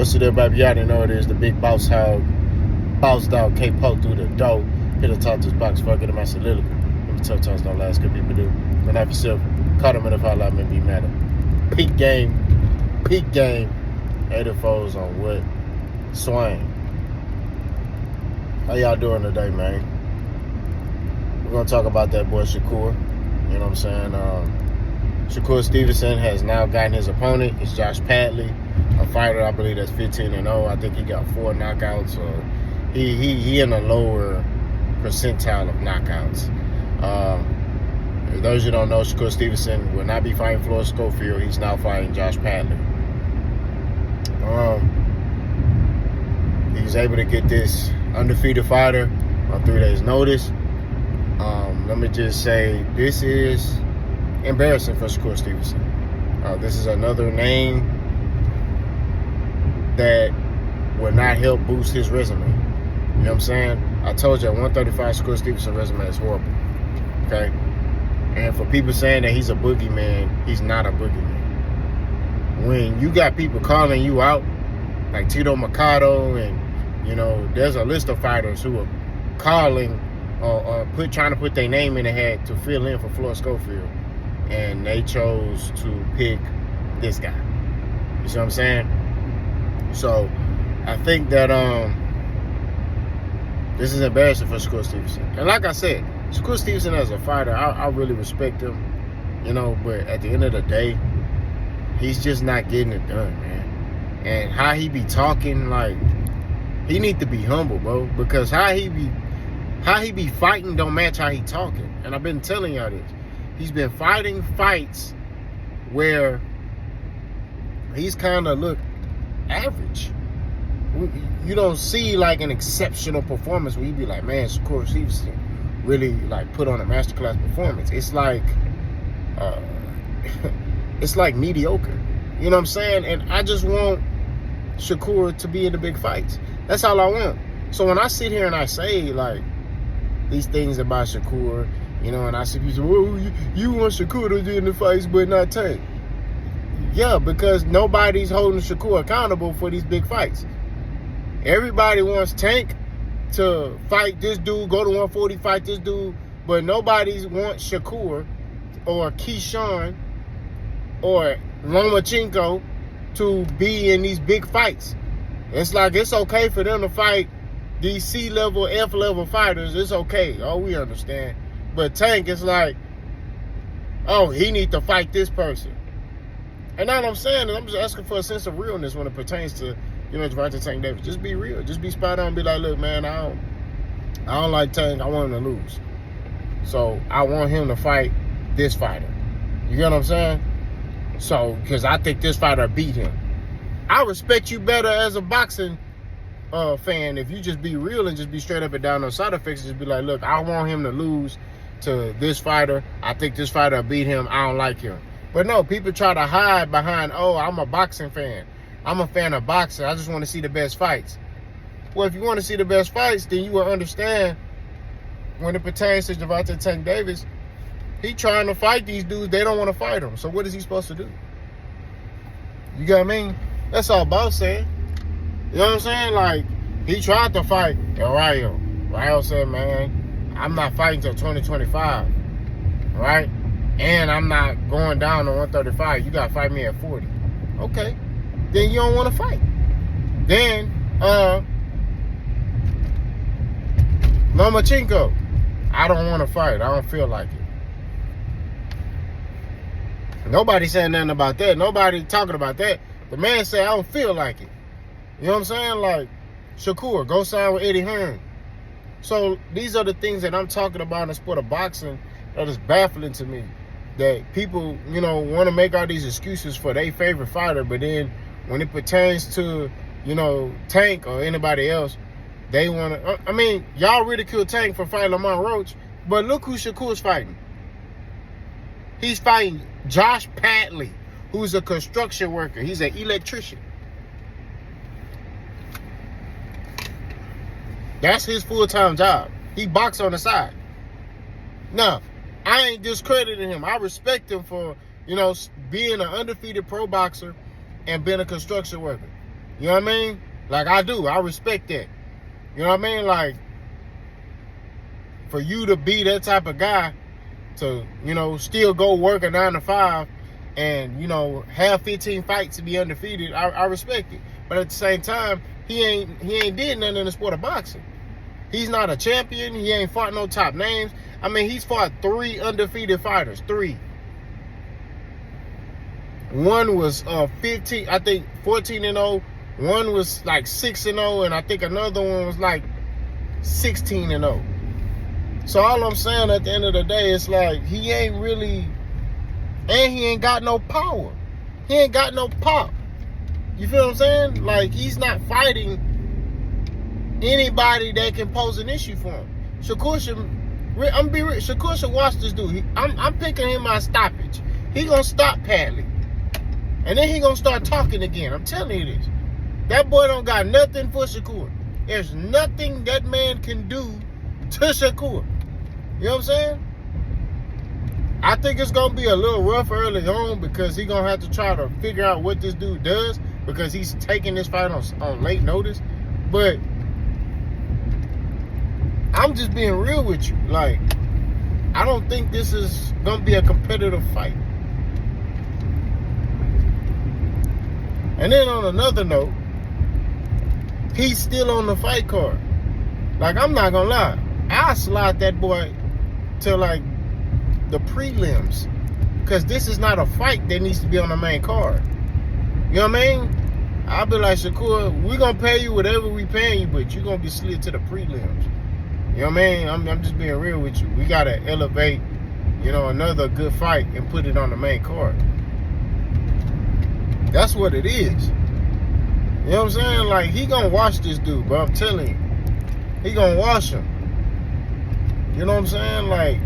What's it up, baby? Y'all didn't know it is the big boss hog, boss dog K-Po through the door. Hit the top this box before I get in my soliloquy. Them tough talks don't last, good people do. But not for yourself, caught him in the fall out, may be matter. Peak game. 84s on what? Swing. How y'all doing today, man? We're gonna talk about that boy Shakur. You know what I'm saying? Shakur Stevenson has now gotten his opponent. It's Josh Padley, a fighter, I believe that's 15-0. I think he got 4 knockouts. He in a lower percentile of knockouts. For those who don't know, Shakur Stevenson will not be fighting Floyd Schofield. He's now fighting Josh Padley. He's able to get this undefeated fighter on 3 days' notice. Let me just say, this is embarrassing for Shakur Stevenson. This is another name that will not help boost his resume. You know what I'm saying? I told you, at 135, Shakur Stevenson's resume is horrible. Okay? And for people saying that he's a boogeyman, he's not a boogeyman. When you got people calling you out, like Tito Mercado, and, you know, there's a list of fighters who are calling or trying to put their name in the hat to fill in for Floyd Schofield, and they chose to pick this guy. You see what I'm saying? So I think that this is embarrassing for Shakur Stevenson. And like I said, Shakur Stevenson as a fighter, I really respect him, you know, but at the end of the day, he's just not getting it done, man. And how he be talking, like, he need to be humble, bro, because how he be fighting don't match how he talking. And I've been telling y'all this. He's been fighting fights where he's kind of look average. You don't see like an exceptional performance where you be like, man, Shakur Stevenson really like put on a masterclass performance. It's like it's like mediocre. You know what I'm saying? And I just want Shakur to be in the big fights. That's all I want. So when I sit here and I say like these things about Shakur, you know, and I see people say, well, you want Shakur to be in the fights but not Tank. Yeah, because nobody's holding Shakur accountable for these big fights. Everybody wants Tank to fight this dude, go to 140, fight this dude, but nobody wants Shakur or Keyshawn or Lomachenko to be in these big fights. It's like it's okay for them to fight these C-level, F-level fighters. It's okay. Oh, we understand. But Tank is like, oh, he need to fight this person. And all I'm saying is I'm just asking for a sense of realness when it pertains to, you know, Gervonta Tank Davis. Just be real. Just be spot on. Be like, look, man, I don't like Tank. I want him to lose. So I want him to fight this fighter. You get what I'm saying? So, because I think this fighter beat him. I respect you better as a boxing fan if you just be real and just be straight up and down on side effects. Just be like, look, I want him to lose to this fighter. I think this fighter beat him. I don't like him. But no, people try to hide behind, oh, I'm a boxing fan. I'm a fan of boxing. I just want to see the best fights. Well, if you want to see the best fights, then you will understand when it pertains to Gervonta Tank Davis, he trying to fight these dudes. They don't want to fight him. So what is he supposed to do? You got what I mean? That's all about saying. You know what I'm saying? Like, he tried to fight El Rayo. Rayo said, man, I'm not fighting till 2025. Right? And I'm not going down to 135. You got to fight me at 40. Okay. Then you don't want to fight. Then, Lomachenko, I don't want to fight. I don't feel like it. Nobody saying nothing about that. Nobody talking about that. The man said, I don't feel like it. You know what I'm saying? Like, Shakur, go sign with Eddie Hearn. So these are the things that I'm talking about in the sport of boxing that is baffling to me. That people, you know, want to make all these excuses for their favorite fighter, but then when it pertains to, you know, Tank or anybody else, they want to, I mean, y'all ridicule Tank for fighting Lamont Roach, but look who Shakur's fighting. He's fighting Josh Padley, who's a construction worker. He's an electrician. That's his full-time job. He boxes on the side. Now, I ain't discrediting him. I respect him for, you know, being an undefeated pro boxer and being a construction worker. You know what I mean? Like, I do. I respect that. You know what I mean? Like, for you to be that type of guy to, you know, still go work a 9 to 5 and, you know, have 15 fights to be undefeated, I respect it. But at the same time, he ain't did nothing in the sport of boxing. He's not a champion. He ain't fought no top names. I mean, he's fought 3 undefeated fighters. 3. One was 15, I think 14-0. One was like 6-0, and I think another one was like 16-0. So all I'm saying at the end of the day, it's like he ain't really, and he ain't got no power. He ain't got no pop. You feel what I'm saying? Like, he's not fighting anybody that can pose an issue for him. Shakur should watch this dude. I'm picking him out stoppage. He gonna stop Padley, and then he gonna start talking again. I'm telling you this. That boy don't got nothing for Shakur. There's nothing that man can do to Shakur. You know what I'm saying? I think it's going to be a little rough early on because he's going to have to try to figure out what this dude does because he's taking this fight on late notice. But I'm just being real with you. Like, I don't think this is going to be a competitive fight. And then on another note, he's still on the fight card. Like, I'm not going to lie. I'll slide that boy to, like, the prelims. Because this is not a fight that needs to be on the main card. You know what I mean? I'll be like, Shakur, we're going to pay you whatever we paying you, but you're going to be slid to the prelims. You know what I mean? I'm just being real with you. We got to elevate, you know, another good fight and put it on the main card. That's what it is. You know what I'm saying? Like, he gonna watch this dude, bro. I'm telling you. He gonna watch him. You know what I'm saying? Like,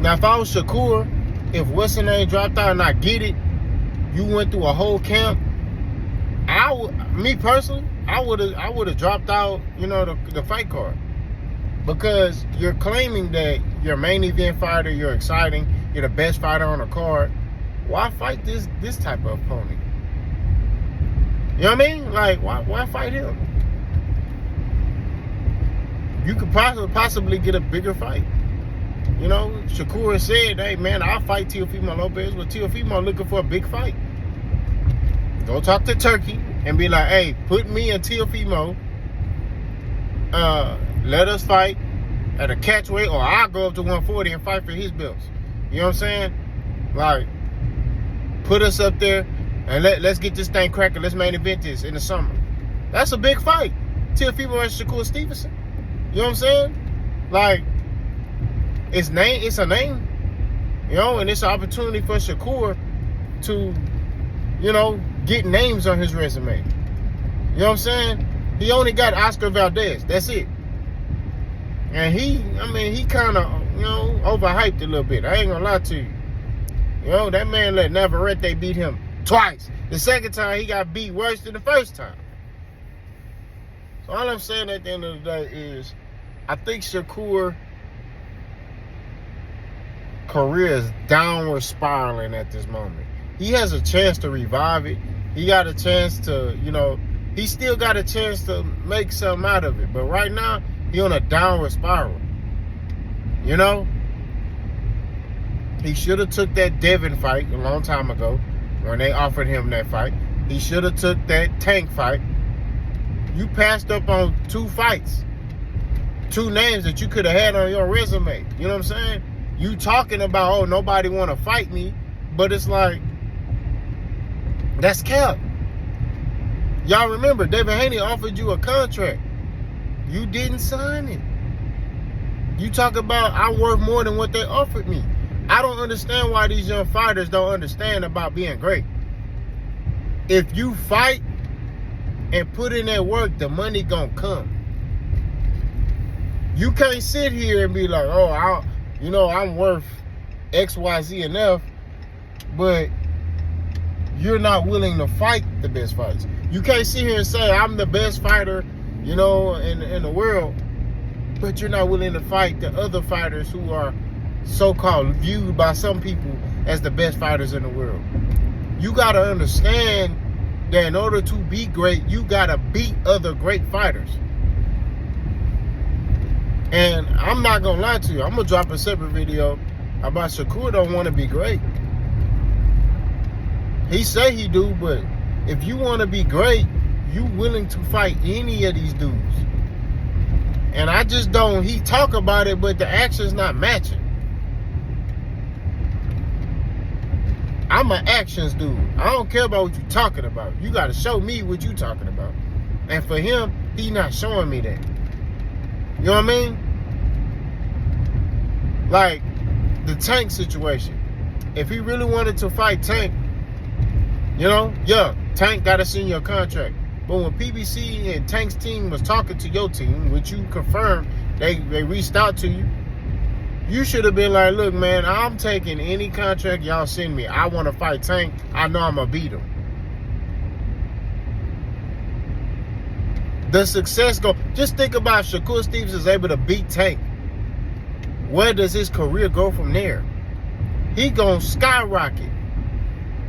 now if I was Shakur, if what's her name dropped out and I get it, you went through a whole camp, me personally, I would have dropped out, you know, the fight card. Because you're claiming that you're a main event fighter, you're exciting, you're the best fighter on the card. Why fight this type of opponent? You know what I mean? Like, why fight him? You could possibly get a bigger fight. You know, Shakur said, hey, man, I'll fight Teofimo Lopez, but Teofimo looking for a big fight. Go talk to Turkey and be like, hey, put me and Teofimo, let us fight at a catch weight, or I'll go up to 140 and fight for his belts. You know what I'm saying? Like, put us up there and let's get this thing cracking. Let's main event this in the summer. That's a big fight. Teofimo versus Shakur Stevenson. You know what I'm saying? Like, it's a name. You know, and it's an opportunity for Shakur to, you know, get names on his resume. You know what I'm saying? He only got Oscar Valdez. That's it. And he kind of, you know, overhyped a little bit. I ain't gonna lie to you. You know, that man let Navarrete beat him twice. The second time, he got beat worse than the first time. So all I'm saying at the end of the day is, I think Shakur career is downward spiraling at this moment. He has a chance to revive it. He got a chance to, you know, he still got a chance to make something out of it. But right now, he on a downward spiral. You know? He should have took that Devin fight a long time ago when they offered him that fight. He should have took that Tank fight. You passed up on 2 fights. 2 names that you could have had on your resume. You know what I'm saying? You talking about, oh, nobody want to fight me. But it's like, that's cap. Y'all remember, David Haney offered you a contract. You didn't sign it. You talk about, I'm worth more than what they offered me. I don't understand why these young fighters don't understand about being great. If you fight and put in that work, the money gonna come. You can't sit here and be like, oh, I'm worth X, Y, Z enough, but you're not willing to fight the best fights. You can't sit here and say, I'm the best fighter, you know, in the world, but you're not willing to fight the other fighters who are so-called viewed by some people as the best fighters in the world. You got to understand that in order to be great, you gotta beat other great fighters. And I'm not gonna lie to you, I'm gonna drop a separate video about Shakur don't want to be great. He say he do, but if you want to be great, you willing to fight any of these dudes. And I just don't, he talk about it, but the action's not matching. I'm an actions dude. I don't care about what you talking about. You got to show me what you talking about. And for him, he not showing me that. You know what I mean? Like the Tank situation. If he really wanted to fight Tank, you know, yeah, Tank got to send you a contract. But when PBC and Tank's team was talking to your team, which you confirmed, they reached out to you, you should have been like, look, man, I'm taking any contract y'all send me. I want to fight Tank. I know I'm going to beat him. The success go. Just think about Shakur Stevenson is able to beat Tank. Where does his career go from there? He going to skyrocket.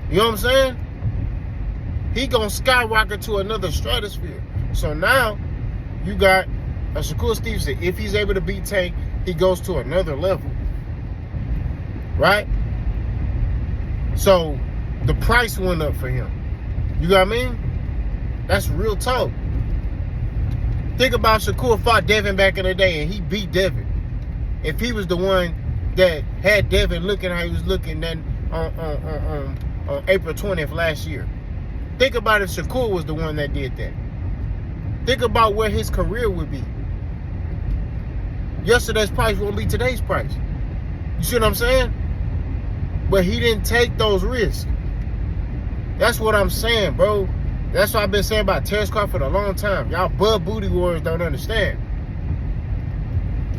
You know what I'm saying? He going to skyrocket to another stratosphere. So now you got a Shakur Stevenson. If he's able to beat Tank, he goes to another level. Right? So the price went up for him. You know what I mean? That's real talk. Think about Shakur fought Devin back in the day and he beat Devin. If he was the one that had Devin looking how he was looking then on April 20th last year. Think about if Shakur was the one that did that. Think about where his career would be. Yesterday's price won't be today's price. You see what I'm saying? But he didn't take those risks. That's what I'm saying, bro. That's what I've been saying about Terrence Crawford for a long time. Y'all bud booty warriors don't understand.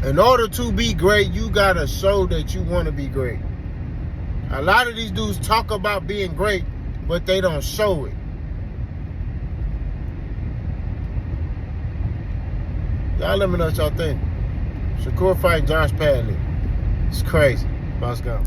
In order to be great, you gotta show that you want to be great. A lot of these dudes talk about being great, but they don't show it. Y'all let me know what y'all think. Shakur fighting Josh Padley. It's crazy. Let's go.